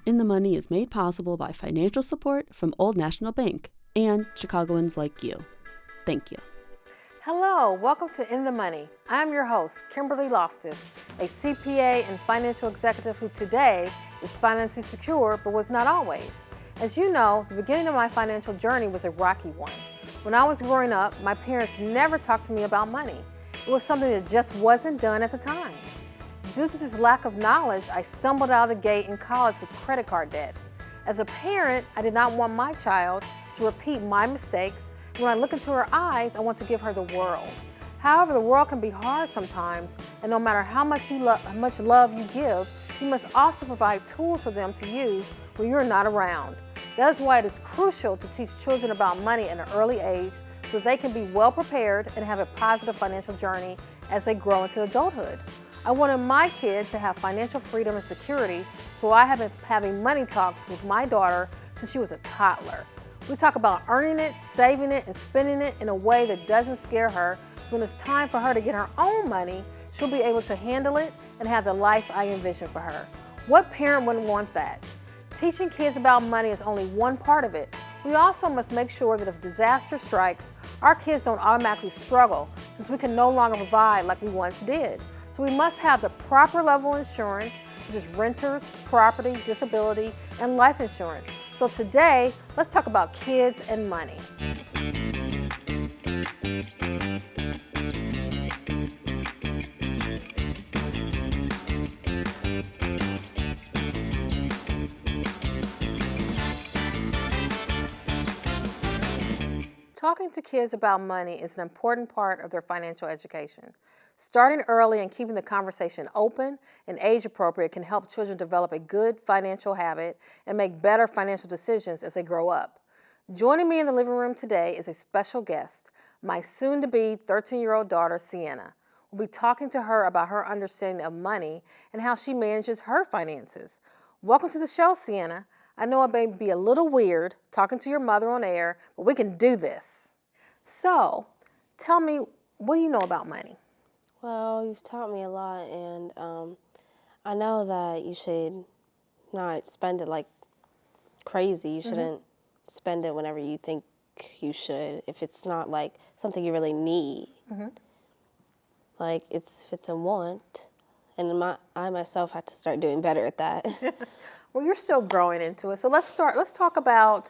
In the Money is made possible by financial support from Old National Bank and Chicagoans like you. Thank you. Hello, welcome to In the Money. I'm your host, Kimberly Loftus, a CPA and financial executive who today is financially secure but was not always. As you know, the beginning of my financial journey was a rocky one. When I was growing up, my parents never talked to me about money. It was something that just wasn't done at the time. Due to this lack of knowledge, I stumbled out of the gate in college with credit card debt. As a parent, I did not want my child to repeat my mistakes. When I look into her eyes, I want to give her the world. However, the world can be hard sometimes, and no matter how much love you give, you must also provide tools for them to use when you're not around. That is why it is crucial to teach children about money at an early age so they can be well prepared and have a positive financial journey as they grow into adulthood. I wanted my kid to have financial freedom and security, so I have been having money talks with my daughter since she was a toddler. We talk about earning it, saving it, and spending it in a way that doesn't scare her, so when it's time for her to get her own money, she'll be able to handle it and have the life I envision for her. What parent wouldn't want that? Teaching kids about money is only one part of it. We also must make sure that if disaster strikes, our kids don't automatically struggle, since we can no longer provide like we once did. So we must have the proper level of insurance, such as renters, property, disability, and life insurance. So today, let's talk about kids and money. Talking to kids about money is an important part of their financial education. Starting early and keeping the conversation open and age appropriate can help children develop a good financial habit and make better financial decisions as they grow up. Joining me in the living room today is a special guest, my soon-to-be 13-year-old daughter, Sienna. We'll be talking to her about her understanding of money and how she manages her finances. Welcome to the show, Sienna. I know it may be a little weird talking to your mother on air, but we can do this. So, tell me, what do you know about money? Well, you've taught me a lot, and I know that you should not spend it like crazy. You shouldn't spend it whenever you think you should, if it's not like something you really need. Like if it's a want, and I myself had to start doing better at that. Well, you're still growing into it. So let's talk about,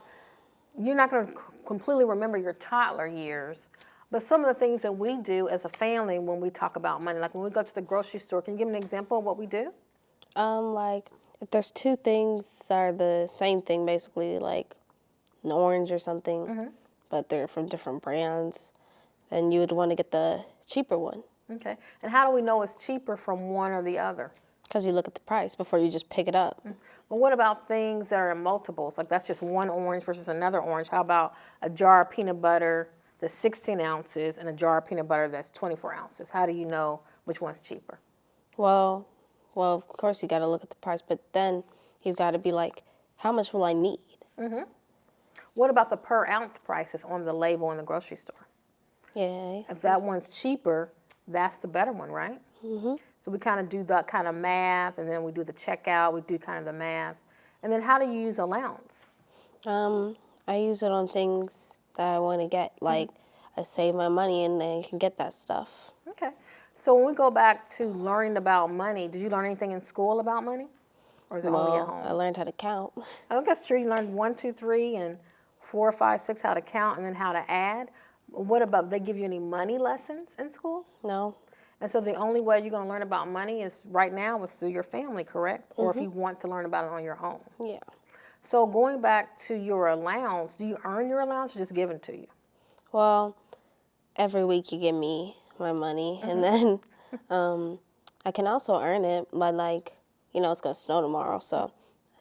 you're not going to completely remember your toddler years, but some of the things that we do as a family when we talk about money, like when we go to the grocery store. Can you give me an example of what we do? Like if there's two things that are the same thing, basically, like an orange or something, but they're from different brands, then you would want to get the cheaper one. Okay. And how do we know it's cheaper from one or the other? Because you look at the price before you just pick it up. But what about things that are in multiples? Like that's just one orange versus another orange. How about a jar of peanut butter that's 16 ounces and a jar of peanut butter that's 24 ounces? How do you know which one's cheaper? Well, of course you got to look at the price, but then you've got to be like, how much will I need? What about the per ounce prices on the label in the grocery store? Yeah. If that one's cheaper, that's the better one, right? So we kind of do that kind of math, and then we do the checkout, we do kind of the math. And then how do you use allowance? I use it on things that I want to get, like I save my money and then I can get that stuff. Okay. So when we go back to learning about money, did you learn anything in school about money? Or is it only at home? I learned how to count. I think that's true. You learned 1, 2, 3, and 4, 5, 6 how to count, and then how to add. What about, they give you any money lessons in school? No. And so the only way you're going to learn about money is right now is through your family, correct? Or if you want to learn about it on your own. Yeah. So going back to your allowance, do you earn your allowance or just given to you? Well, every week you give me my money, and then I can also earn it by, like, it's going to snow tomorrow, so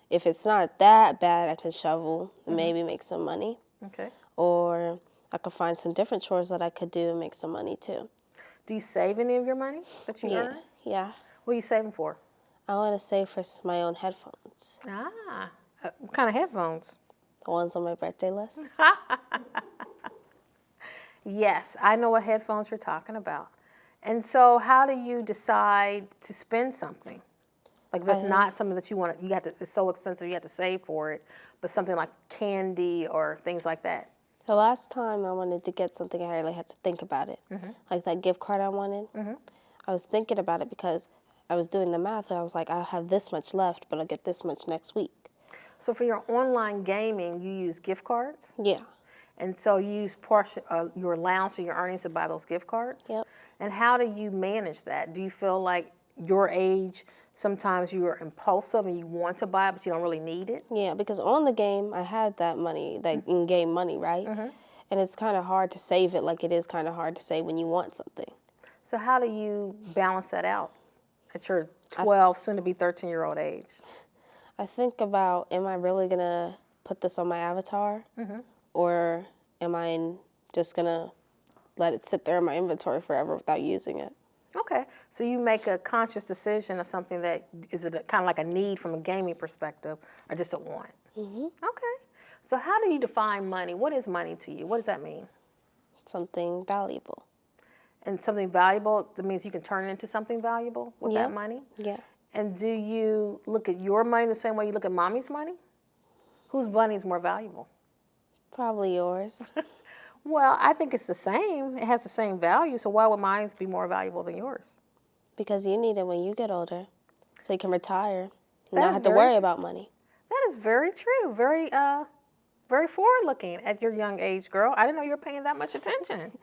if it's not that bad, I can shovel and maybe make some money. Okay. Or I could find some different chores that I could do and make some money too. Do you save any of your money that you earn? Yeah. What are you saving for? I want to save for my own headphones. What kind of headphones? The ones on my birthday list. Yes, I know what headphones you're talking about. And so how do you decide to spend something? Like that's not something that you want. You have to. It's so expensive. You have to save for it. But something like candy or things like that. The last time I wanted to get something, I really had to think about it. Like that gift card I wanted. I was thinking about it because I was doing the math and I was like, I have this much left, but I'll get this much next week. So for your online gaming, you use gift cards? Yeah. And so you use portion your allowance or your earnings to buy those gift cards? Yep. And how do you manage that? Do you feel like your age, sometimes you are impulsive and you want to buy it, but you don't really need it? Yeah, because on the game, I had that money, that in-game money, right? And it's kind of hard to save it like it is kind of hard to save when you want something. So how do you balance that out at your 12, soon to be 13-year-old age? I think about, am I really going to put this on my avatar? Or am I just going to let it sit there in my inventory forever without using it? Okay, so you make a conscious decision of something that is it kind of like a need from a gaming perspective or just a want? Okay, so how do you define money? What is money to you? What does that mean? Something valuable. And something valuable, that means you can turn it into something valuable with that money? Yeah. And do you look at your money the same way you look at mommy's money? Whose money is more valuable? Probably yours. Well, I think it's the same. It has the same value, so why would mine be more valuable than yours? Because you need it when you get older, so you can retire and That not is have to very worry true. about money. That is very true. Very forward-looking at your young age, girl. I didn't know you were paying that much attention.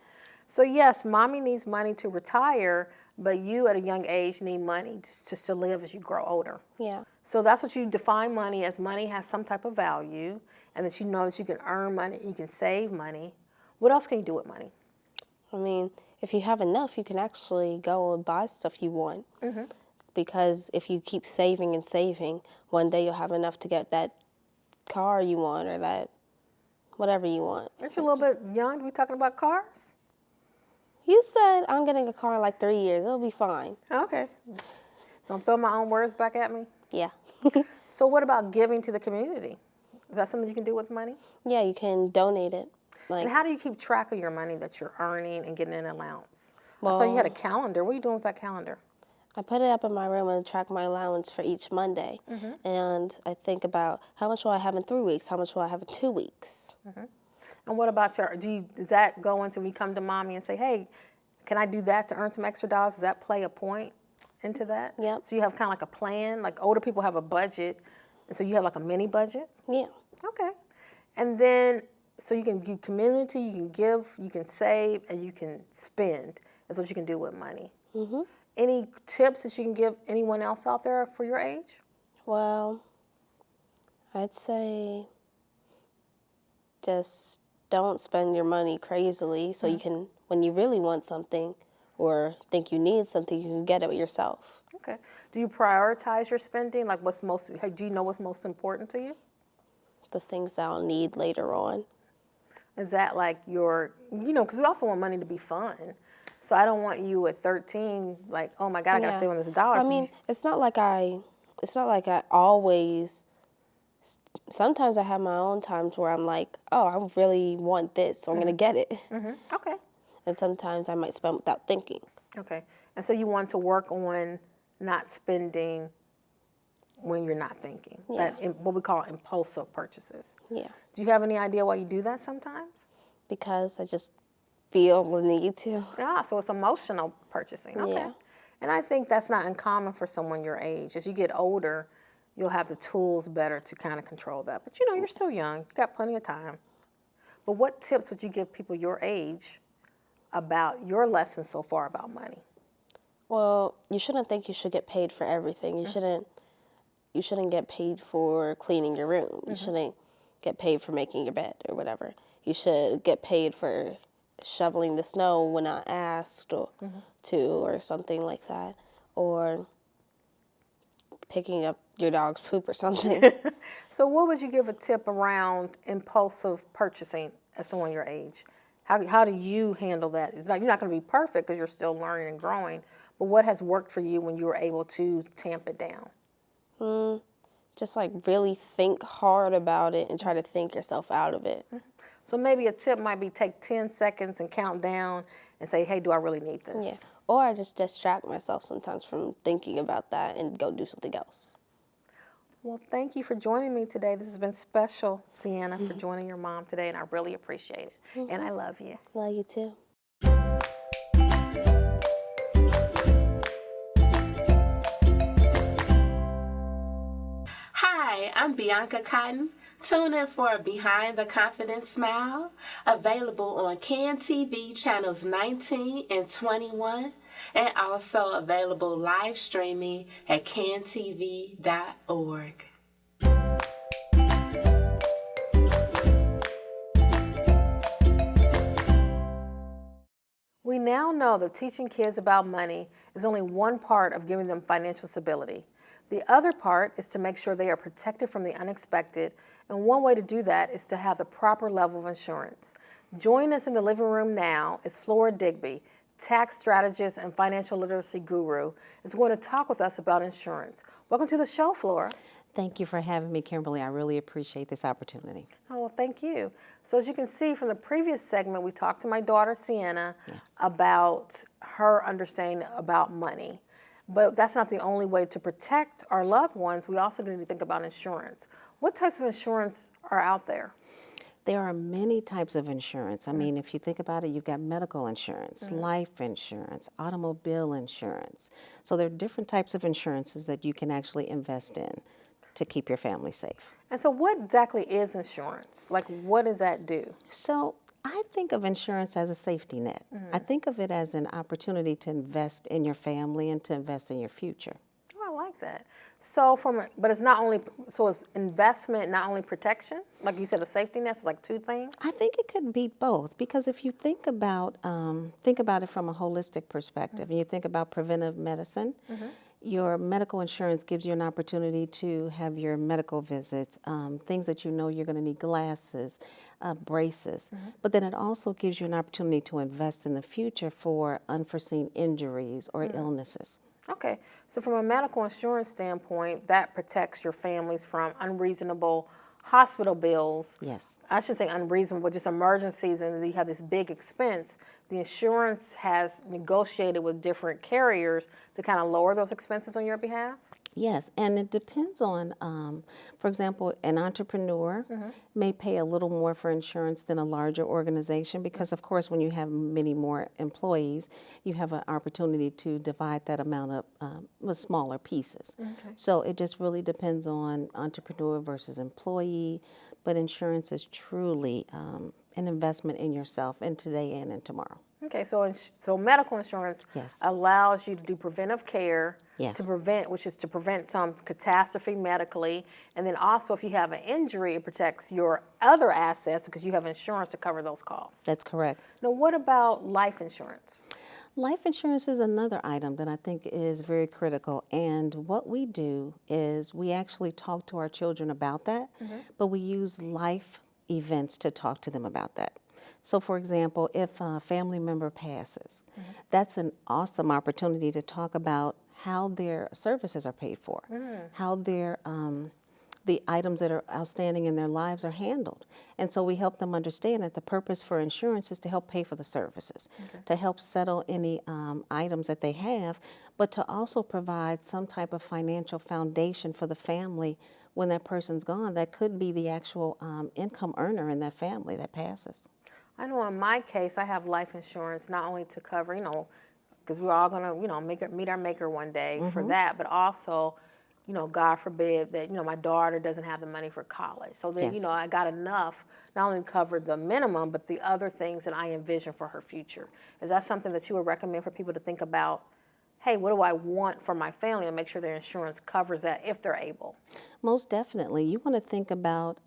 So yes, mommy needs money to retire, but you at a young age need money just to live as you grow older. Yeah. So that's what you define money as. Money has some type of value, and that you know that you can earn money, you can save money. What else can you do with money? I mean, if you have enough, you can actually go and buy stuff you want. Because if you keep saving and saving, one day you'll have enough to get that car you want or that whatever you want. Aren't you a little bit young to be talking about cars? You said I'm getting a car in like 3 years. It'll be fine. Okay. Don't throw my own words back at me. Yeah. So what about giving to the community? Is that something you can do with money? Yeah, you can donate it. Like, And how do you keep track of your money that you're earning and getting an allowance? I saw you had a calendar. What are you doing with that calendar? I put it up in my room and track my allowance for each Monday. And I think about how much will I have in 3 weeks? How much will I have in 2 weeks? And what about does that go into when you come to mommy and say, hey, can I do that to earn some extra dollars? Does that play a point into that? Yep. So you have kind of like a plan, like older people have a budget, and so you have like a mini budget? Yeah. Okay. And then, so you can do community, you can give, you can save, and you can spend. That's what you can do with money. Any tips that you can give anyone else out there for your age? Well, I'd say just don't spend your money crazily so you can, when you really want something or think you need something, you can get it yourself. Okay. Do you prioritize your spending? Like do you know what's most important to you? The things that I'll need later on. Is that like because we also want money to be fun. So I don't want you at 13, like, oh my God, I gotta save on this dollar. I mean, it's not like I always, sometimes I have my own times where I'm like, oh, I really want this, so I'm gonna get it. Okay. And sometimes I might spend without thinking. Okay. And so you want to work on not spending when you're not thinking. Yeah. What we call impulsive purchases. Yeah. Do you have any idea why you do that sometimes? Because I just feel the need to. Yeah, so it's emotional purchasing. Okay. Yeah. And I think that's not uncommon for someone your age. As you get older, you'll have the tools better to kind of control that. But you're still young. You got plenty of time. But what tips would you give people your age about your lessons so far about money? Well, you shouldn't think you should get paid for everything. You shouldn't get paid for cleaning your room. You shouldn't get paid for making your bed or whatever. You should get paid for shoveling the snow when not asked or something like that, or picking up your dog's poop or something. So what would you give a tip around impulsive purchasing as someone your age? How do you handle that? It's like you're not going to be perfect because you're still learning and growing, but what has worked for you when you were able to tamp it down? Just like really think hard about it and try to think yourself out of it. So maybe a tip might be take 10 seconds and count down and say, hey, do I really need this? Yeah. Or I just distract myself sometimes from thinking about that and go do something else. Well, thank you for joining me today. This has been special, Sienna, for joining your mom today, and I really appreciate it. And I love you. Love you too. Hi, I'm Bianca Cotton. Tune in for Behind the Confident Smile, available on CAN-TV channels 19 and 21, and also available live streaming at cantv.org. We now know that teaching kids about money is only one part of giving them financial stability. The other part is to make sure they are protected from the unexpected, and one way to do that is to have the proper level of insurance. Join us in the living room now is Flora Digby, tax strategist and financial literacy guru, is going to talk with us about insurance. Welcome to the show, Flora. Thank you for having me, Kimberly. I really appreciate this opportunity. Oh, well, thank you. So as you can see from the previous segment, we talked to my daughter, Sienna, about her understanding about money. But that's not the only way to protect our loved ones. We also need to think about insurance. What types of insurance are out there? There are many types of insurance. I mean, if you think about it, you've got medical insurance, life insurance, automobile insurance. So there are different types of insurances that you can actually invest in to keep your family safe. And so what exactly is insurance? Like, what does that do? So I think of insurance as a safety net. I think of it as an opportunity to invest in your family and to invest in your future. Oh, I like that. So but it's not only, so it's investment, not only protection? Like you said, a safety net is like two things? I think it could be both, because if you think about it from a holistic perspective, and you think about preventive medicine, your medical insurance gives you an opportunity to have your medical visits, things that you know you're going to need, glasses, braces. But then it also gives you an opportunity to invest in the future for unforeseen injuries or illnesses. Okay, so from a medical insurance standpoint, that protects your families from unreasonable hospital bills. Yes. I shouldn't say unreasonable, but just emergencies, and you have this big expense. The insurance has negotiated with different carriers to kind of lower those expenses on your behalf? Yes, and it depends on, for example, an entrepreneur may pay a little more for insurance than a larger organization because, of course, when you have many more employees, you have an opportunity to divide that amount up with smaller pieces. So it just really depends on entrepreneur versus employee, but insurance is truly an investment in yourself in today and in tomorrow. Okay, so medical insurance allows you to do preventive care to prevent some catastrophe medically, and then also if you have an injury, it protects your other assets because you have insurance to cover those costs. That's correct. Now, what about life insurance? Life insurance is another item that I think is very critical, and what we do is we actually talk to our children about that, but we use life events to talk to them about that. So, for example, if a family member passes, that's an awesome opportunity to talk about how their services are paid for, how their the items that are outstanding in their lives are handled. And so we help them understand that the purpose for insurance is to help pay for the services, to help settle any items that they have, but to also provide some type of financial foundation for the family when that person's gone. That could be the actual income earner in that family that passes. I know in my case, I have life insurance not only to cover, because we're all going to, meet our maker one day for that, but also, God forbid that, my daughter doesn't have the money for college. So then, I got enough not only to cover the minimum, but the other things that I envision for her future. Is that something that you would recommend for people to think about? Hey, what do I want for my family, and make sure their insurance covers that if they're able? Most definitely. You want to think about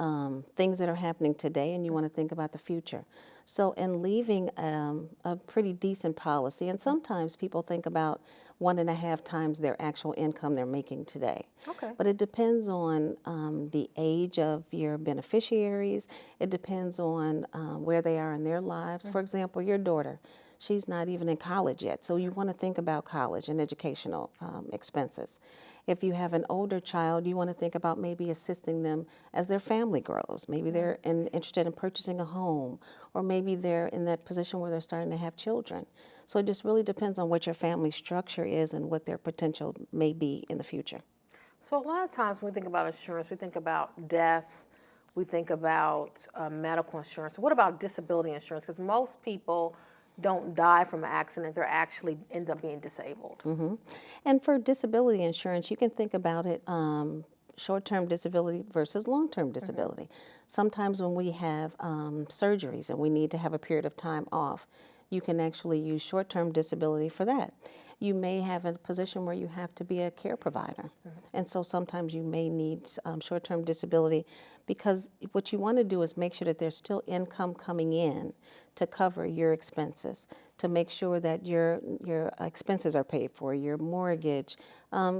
things that are happening today, and you want to think about the future. So in leaving a pretty decent policy, and sometimes people think about 1.5 times their actual income they're making today. Okay. But it depends on the age of your beneficiaries. It depends on where they are in their lives. For example, your daughter. she's not even in college yet. So you want to think about college and educational expenses. If you have an older child, you want to think about maybe assisting them as their family grows. Maybe they're interested in purchasing a home, or maybe they're in that position where they're starting to have children. So it just really depends on what your family structure is and what their potential may be in the future. So a lot of times when we think about insurance, we think about death, we think about medical insurance. What about disability insurance? Because most people don't die from an accident, they're actually end up being disabled. And for disability insurance, you can think about it short-term disability versus long-term disability. Sometimes when we have surgeries and we need to have a period of time off, you can actually use short-term disability for that. You may have a position where you have to be a care provider. And so sometimes you may need short-term disability, because what you want to do is make sure that there's still income coming in to cover your expenses, to make sure that your expenses are paid for, your mortgage,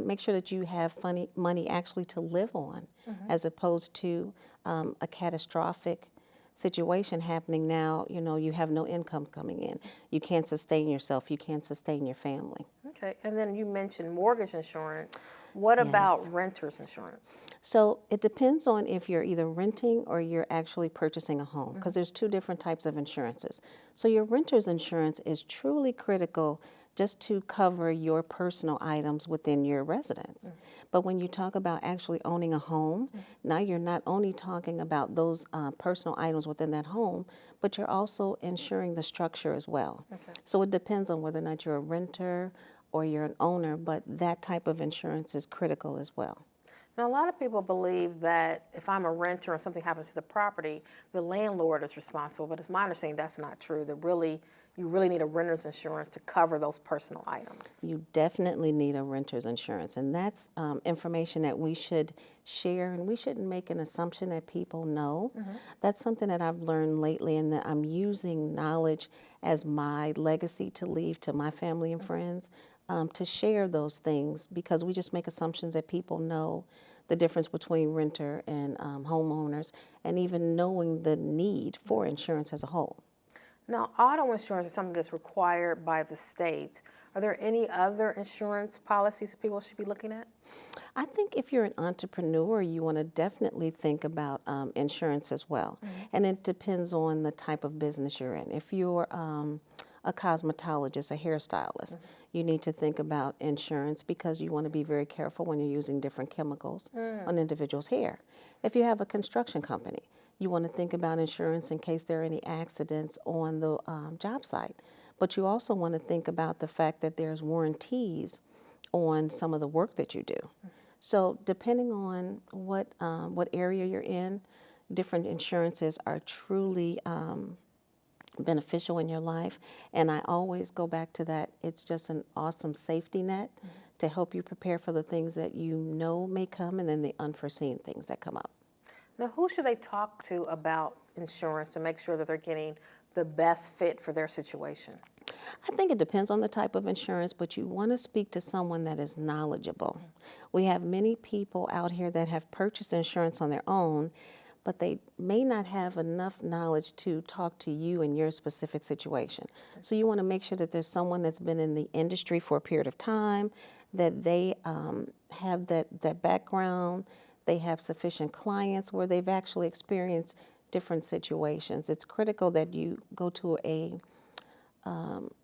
make sure that you have money actually to live on, as opposed to a catastrophic situation happening now. You have no income coming in. You can't sustain yourself. You can't sustain your family. Okay, and then you mentioned mortgage insurance. What about renter's insurance? So it depends on if you're either renting or you're actually purchasing a home, because there's two different types of insurances. So your renter's insurance is truly critical just to cover your personal items within your residence. But when you talk about actually owning a home, now you're not only talking about those personal items within that home, but you're also insuring the structure as well. So it depends on whether or not you're a renter or you're an owner, but that type of insurance is critical as well. Now, a lot of people believe that if I'm a renter and something happens to the property, the landlord is responsible, but it's my understanding that's not true. You really need a renter's insurance to cover those personal items. You definitely need a renter's insurance, and that's information that we should share, and we shouldn't make an assumption that people know. That's something that I've learned lately, and that I'm using knowledge as my legacy to leave to my family and friends, to share those things, because we just make assumptions that people know the difference between renter and homeowners, and even knowing the need for insurance as a whole. Now, auto insurance is something that's required by the state. Are there any other insurance policies that people should be looking at? I think if you're an entrepreneur, you want to definitely think about insurance as well. And it depends on the type of business you're in. If you're a cosmetologist, a hairstylist, you need to think about insurance, because you want to be very careful when you're using different chemicals on individuals' hair. If you have a construction company, you want to think about insurance in case there are any accidents on the job site. But you also want to think about the fact that there's warranties on some of the work that you do. So depending on what area you're in, different insurances are truly beneficial in your life. And I always go back to that. It's just an awesome safety net to help you prepare for the things that you know may come, and then the unforeseen things that come up. Now, who should they talk to about insurance to make sure that they're getting the best fit for their situation? I think it depends on the type of insurance, but you want to speak to someone that is knowledgeable. We have many people out here that have purchased insurance on their own, but they may not have enough knowledge to talk to you in your specific situation. So you want to make sure that there's someone that's been in the industry for a period of time, that they have that background, they have sufficient clients where they've actually experienced different situations. It's critical that you go to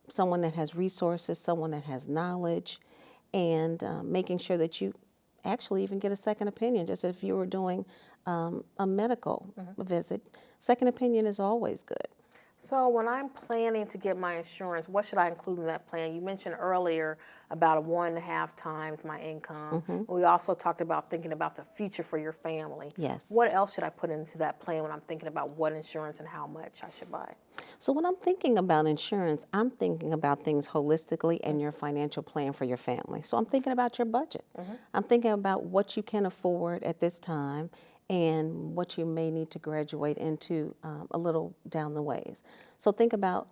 someone that has resources, someone that has knowledge, and making sure that you actually even get a second opinion. Just if you were doing a medical visit, second opinion is always good. So when I'm planning to get my insurance, what should I include in that plan? You mentioned earlier about 1.5 times my income. We also talked about thinking about the future for your family. Yes. What else should I put into that plan when I'm thinking about what insurance and how much I should buy? So when I'm thinking about insurance, I'm thinking about things holistically and your financial plan for your family. So I'm thinking about your budget. I'm thinking about what you can afford at this time and what you may need to graduate into a little down the ways. So think about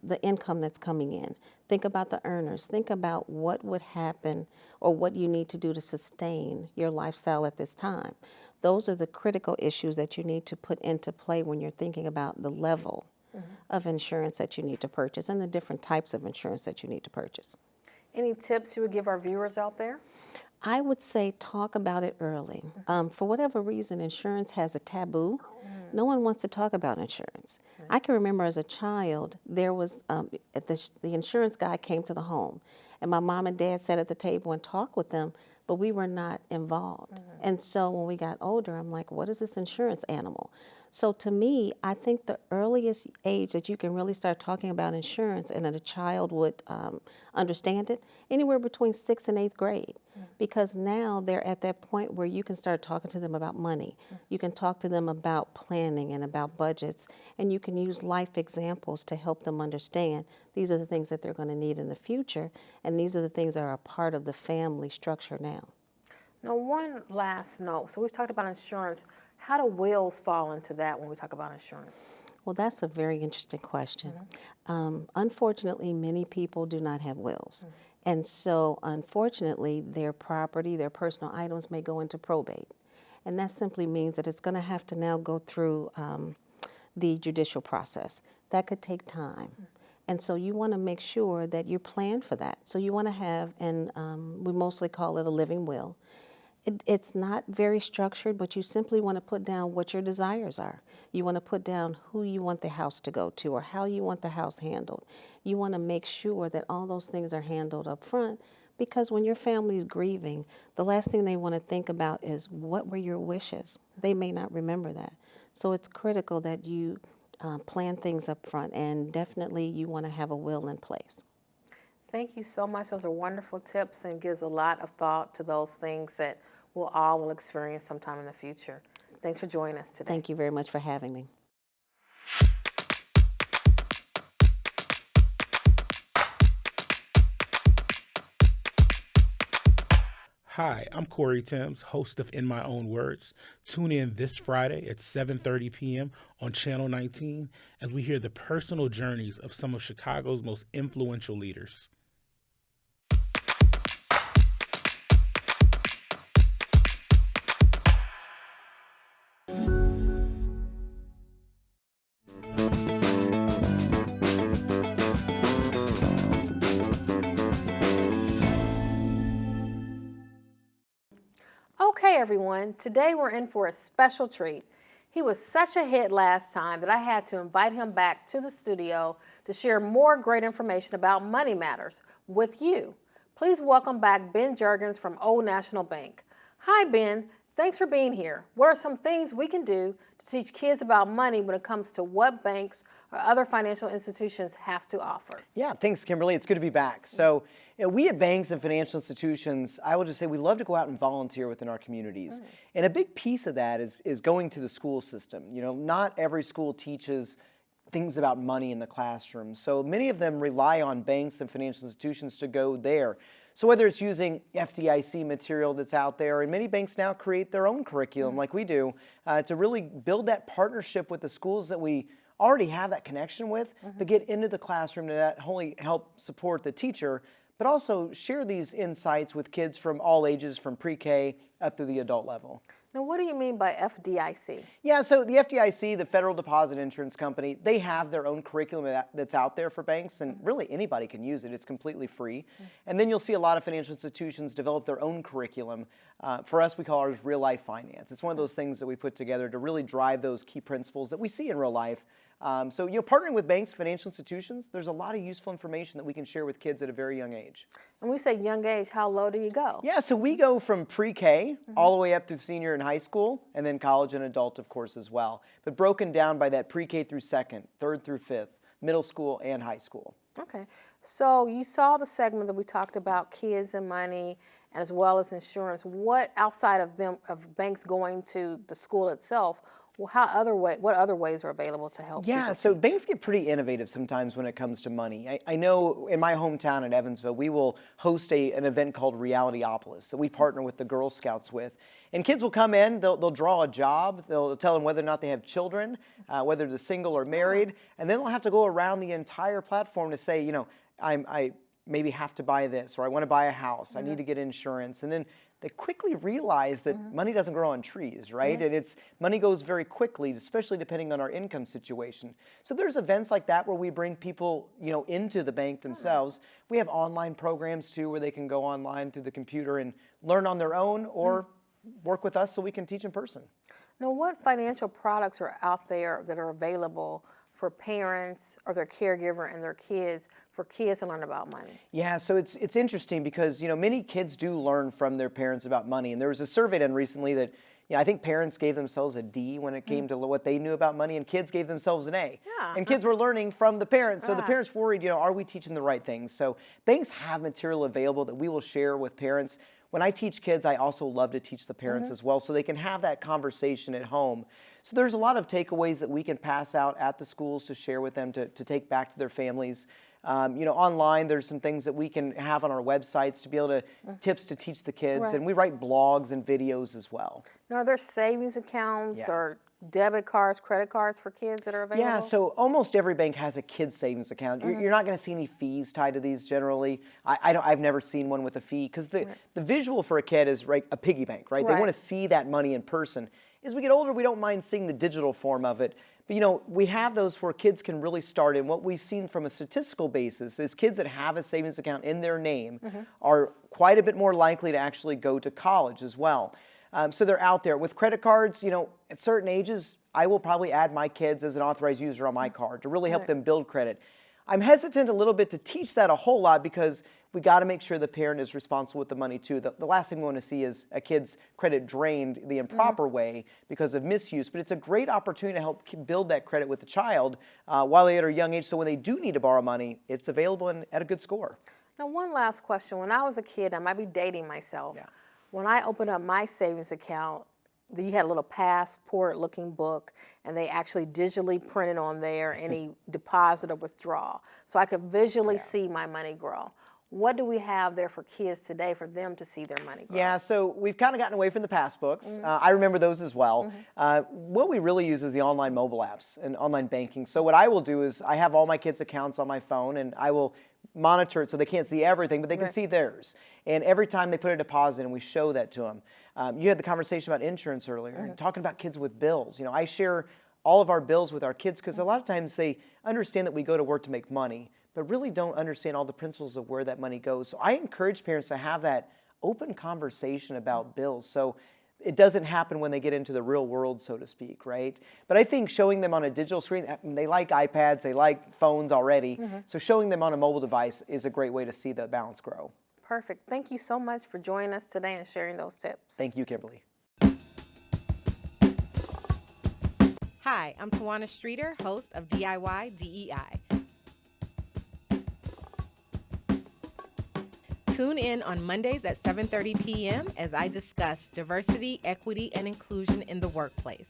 the income that's coming in. Think about the earners. Think about what would happen or what you need to do to sustain your lifestyle at this time. Those are the critical issues that you need to put into play when you're thinking about the level of insurance that you need to purchase and the different types of insurance that you need to purchase. Any tips you would give our viewers out there? I would say talk about it early. For whatever reason, insurance has a taboo. No one wants to talk about insurance. I can remember as a child, there was, the insurance guy came to the home, and my mom and dad sat at the table and talked with them, but we were not involved. And so when we got older, I'm like, what is this insurance animal? So to me, I think the earliest age that you can really start talking about insurance and that a child would understand it, anywhere between 6th and 8th grade. Because now they're at that point where you can start talking to them about money. You can talk to them about planning and about budgets, and you can use life examples to help them understand these are the things that they're going to need in the future, and these are the things that are a part of the family structure now. Now, one last note. So we've talked about insurance. How do wills fall into that when we talk about insurance? Well, that's a very interesting question. Unfortunately, many people do not have wills. And so, unfortunately, their property, their personal items may go into probate. And that simply means that it's going to have to now go through the judicial process. That could take time. And so you want to make sure that you plan for that. So you want to have, and we mostly call it a living will. It's not very structured, but you simply want to put down what your desires are. You want to put down who you want the house to go to or how you want the house handled. You want to make sure that all those things are handled up front, because when your family's grieving, the last thing they want to think about is what were your wishes. They may not remember that. So it's critical that you plan things up front, and definitely you want to have a will in place. Thank you so much. Those are wonderful tips and gives a lot of thought to those things that we'll all will experience sometime in the future. Thanks for joining us today. Thank you very much for having me. Hi, I'm Corey Timms, host of In My Own Words. Tune in this Friday at 7:30 p.m. on Channel 19 as we hear the personal journeys of some of Chicago's most influential leaders. Okay, everyone, today we're in for a special treat. He was such a hit last time that I had to invite him back to the studio to share more great information about money matters with you. Please welcome back Ben Juergens from Old National Bank. Hi, Ben. Thanks for being here. What are some things we can do to teach kids about money when it comes to what banks or other financial institutions have to offer? Yeah, thanks, Kimberly. It's good to be back. So, we at banks and financial institutions, I will just say we love to go out and volunteer within our communities. And a big piece of that is going to the school system. You know, not every school teaches things about money in the classroom. So many of them rely on banks and financial institutions to go there. So whether it's using FDIC material that's out there, and many banks now create their own curriculum like we do, to really build that partnership with the schools that we already have that connection with, but get into the classroom to not only help support the teacher, but also share these insights with kids from all ages, from pre-K up to the adult level. Now, what do you mean by FDIC? Yeah, so the FDIC, the Federal Deposit Insurance Company, they have their own curriculum that's out there for banks, and really anybody can use it. It's completely free. And then you'll see a lot of financial institutions develop their own curriculum. For us, we call ours real life finance. It's one of those things that we put together to really drive those key principles that we see in real life. So, partnering with banks, financial institutions, there's a lot of useful information that we can share with kids at a very young age. And we say young age, how low do you go? Yeah, so we go from pre-K all the way up to senior in high school, and then college and adult, of course, as well. But broken down by that pre-K through second, third through fifth, middle school and high school. Okay. So you saw the segment that we talked about kids and money, as well as insurance. What outside of banks going to the school itself, what other ways are available to help? Yeah, so banks get pretty innovative sometimes when it comes to money. I know in my hometown in Evansville, we will host an event called Realityopolis that we partner with the Girl Scouts with. And kids will come in, they'll draw a job, they'll tell them whether or not they have children, whether they're single or married, and then they'll have to go around the entire platform to say, maybe have to buy this, or I want to buy a house, I need to get insurance. And then they quickly realize that money doesn't grow on trees, right? And money goes very quickly, especially depending on our income situation. So there's events like that where we bring people, into the bank themselves. We have online programs too, where they can go online through the computer and learn on their own, or work with us so we can teach in person. Now, what financial products are out there that are available for parents or their caregiver and their kids, for kids to learn about money? Yeah, so it's interesting because many kids do learn from their parents about money, and there was a survey done recently that I think parents gave themselves a D when it came to what they knew about money, and kids gave themselves an A. Yeah. And kids were learning from the parents, so the parents worried, are we teaching the right things? So banks have material available that we will share with parents. When I teach kids, I also love to teach the parents as well, so they can have that conversation at home. So there's a lot of takeaways that we can pass out at the schools to share with them to take back to their families. Online, there's some things that we can have on our websites to be able to, tips to teach the kids, Right. and we write blogs and videos as well. Now, are there savings accounts Yeah. or debit cards, credit cards for kids that are available? Yeah, so almost every bank has a kids savings account. You're not going to see any fees tied to these generally. I've never seen one with a fee, because the visual for a kid is a piggy bank, right? They Right. want to see that money in person. As we get older, we don't mind seeing the digital form of it. But we have those where kids can really start. And what we've seen from a statistical basis is kids that have a savings account in their name are quite a bit more likely to actually go to college as well. So they're out there. With credit cards, at certain ages, I will probably add my kids as an authorized user on my card to really help them build credit. I'm hesitant a little bit to teach that a whole lot, because we got to make sure the parent is responsible with the money too. The last thing we want to see is a kid's credit drained the improper way because of misuse. But it's a great opportunity to help build that credit with the child while they're at a young age. So when they do need to borrow money, it's available and at a good score. Now, one last question. When I was a kid, I might be dating myself. Yeah. When I opened up my savings account, you had a little passport-looking book, and they actually digitally printed on there any deposit or withdrawal, so I could visually see my money grow. What do we have there for kids today for them to see their money grow? Yeah, so we've kind of gotten away from the passbooks. I remember those as well. What we really use is the online mobile apps and online banking. So what I will do is I have all my kids' accounts on my phone, and I will monitor it so they can't see everything, but they can see theirs. And every time they put a deposit in, we show that to them. You had the conversation about insurance earlier, and talking about kids with bills. I share all of our bills with our kids, because a lot of times they understand that we go to work to make money, but really don't understand all the principles of where that money goes. So I encourage parents to have that open conversation about bills, so it doesn't happen when they get into the real world, so to speak, right? But I think showing them on a digital screen, they like iPads, they like phones already, so showing them on a mobile device is a great way to see the balance grow. Perfect. Thank you so much for joining us today and sharing those tips. Thank you, Kimberly. Hi, I'm Tawana Streeter, host of DIY DEI. Tune in on Mondays at 7:30 p.m. as I discuss diversity, equity, and inclusion in the workplace.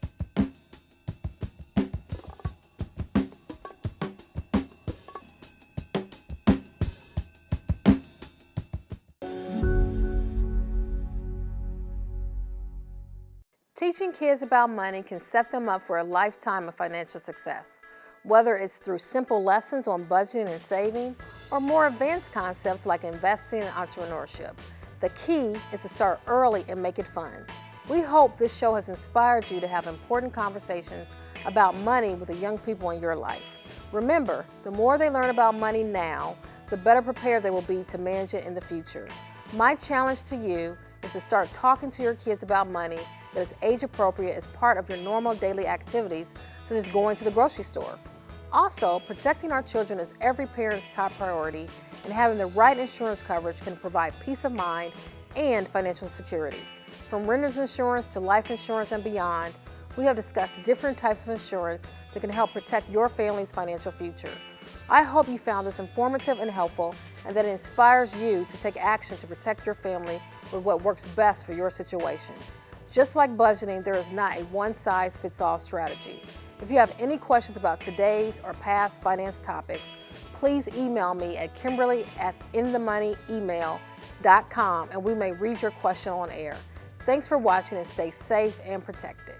Teaching kids about money can set them up for a lifetime of financial success, whether it's through simple lessons on budgeting and saving, or more advanced concepts like investing and entrepreneurship. The key is to start early and make it fun. We hope this show has inspired you to have important conversations about money with the young people in your life. Remember, the more they learn about money now, the better prepared they will be to manage it in the future. My challenge to you is to start talking to your kids about money that is age appropriate as part of your normal daily activities, such as going to the grocery store. Also, protecting our children is every parent's top priority, and having the right insurance coverage can provide peace of mind and financial security. From renter's insurance to life insurance and beyond, we have discussed different types of insurance that can help protect your family's financial future. I hope you found this informative and helpful, and that it inspires you to take action to protect your family with what works best for your situation. Just like budgeting, there is not a one-size-fits-all strategy. If you have any questions about today's or past finance topics, please email me at kimberly@inthemoneyemail.com, and we may read your question on air. Thanks for watching, and stay safe and protected.